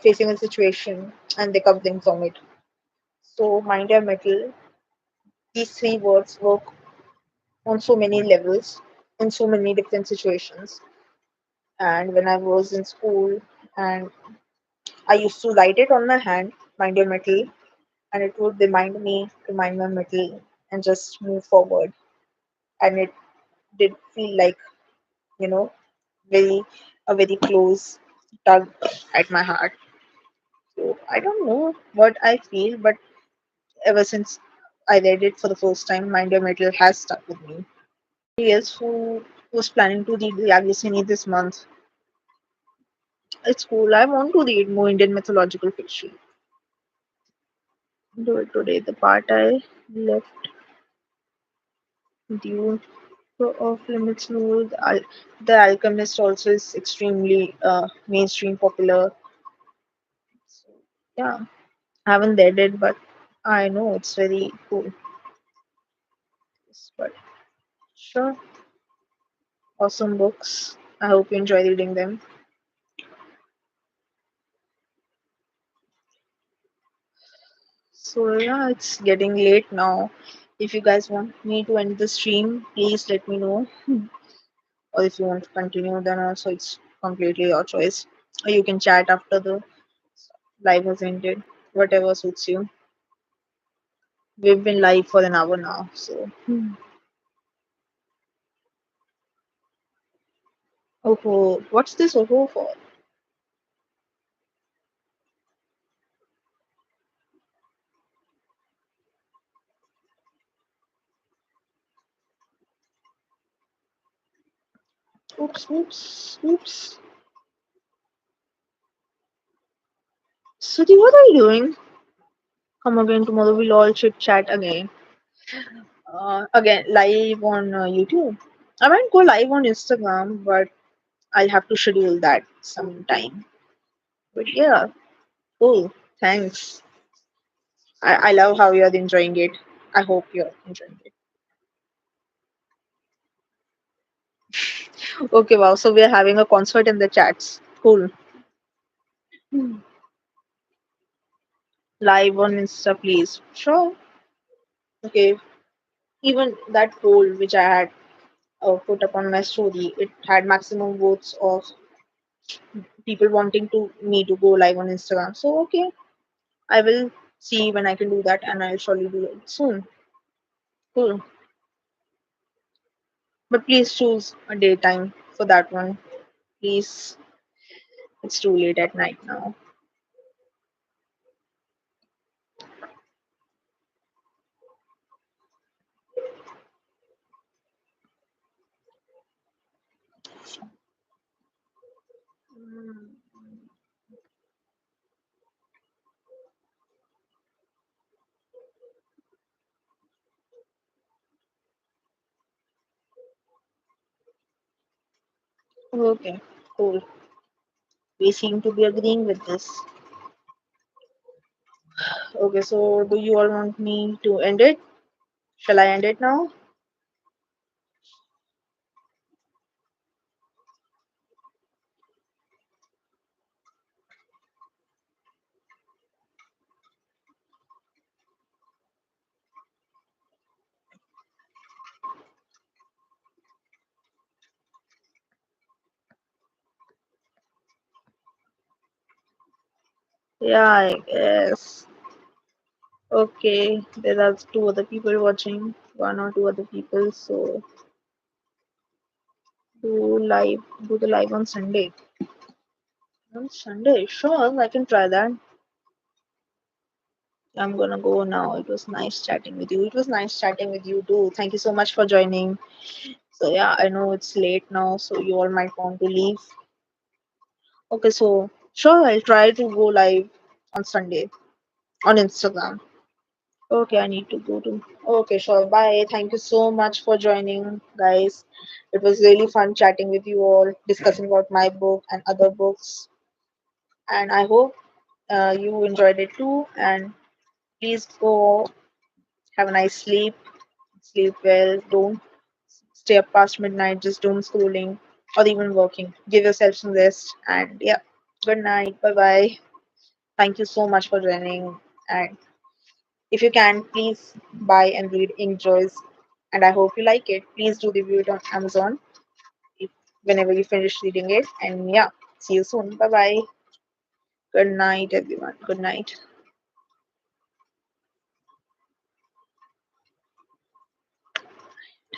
facing a situation and recovering from it. So mind your metal, these three words work on so many levels in so many different situations. And when I was in school and I used to write it on my hand, mind your metal, and it would remind me to mind my metal and just move forward. And it did feel like, you know, very a very close tug at my heart. So I don't know what I feel, but ever since I read it for the first time, Mind Your Metal has stuck with me. Yes, who was planning to read the Yagisini this month? It's cool. I want to read more Indian mythological fiction. Do it today. The part I left due to off limits rule. The Alchemist also is extremely mainstream popular. So, yeah, I haven't read it, but I know it's very cool. Yes, but sure, awesome books. I hope you enjoy reading them. So yeah, it's getting late now. If you guys want me to end the stream, please let me know. Or if you want to continue, then also it's completely your choice. Or you can chat after the live has ended, whatever suits you. We've been live for an hour now, so. Oh, what's this oh for? Oops, oops, oops. Sudhi, what are you doing? Come again tomorrow. We'll all chit chat again. Again, live on YouTube. I might go live on Instagram, but I'll have to schedule that sometime. But yeah, cool. Thanks. I love how you're enjoying it. I hope you're enjoying it. Okay, wow. So we're having a concert in the chats. Cool. Hmm. Live on Insta, please. Sure. Okay. Even that poll which I had put up on my story, it had maximum votes of people wanting to me to go live on Instagram. So okay, I will see when I can do that, and I'll surely do it soon. Cool. But please choose a daytime for that one. Please, it's too late at night now. Mm, okay, cool. We seem to be agreeing with this. Okay, so do you all want me to end it? Shall I end it now? Yeah, I guess. Okay, there are two other people watching, one or two other people, so do the live on Sunday. On Sunday, sure, I can try that. I'm gonna go now. It was nice chatting with you. It was nice chatting with you too. Thank you so much for joining. So yeah, I know it's late now, so you all might want to leave. Okay, so sure, I'll try to go live on Sunday on Instagram. Okay, I need to go to. Okay, sure. Bye. Thank you so much for joining, guys. It was really fun chatting with you all, discussing about my book and other books. And I hope you enjoyed it too. And Please go have a nice sleep, sleep well. Don't stay up past midnight, just doom scrolling or even working. Give yourself some rest. And yeah, good night. Bye bye. Thank you so much for joining. And if you can, please buy and read Enjoys. And I hope you like it. Please do review it on Amazon if, whenever you finish reading it. And yeah, see you soon. Bye bye. Good night, everyone. Good night.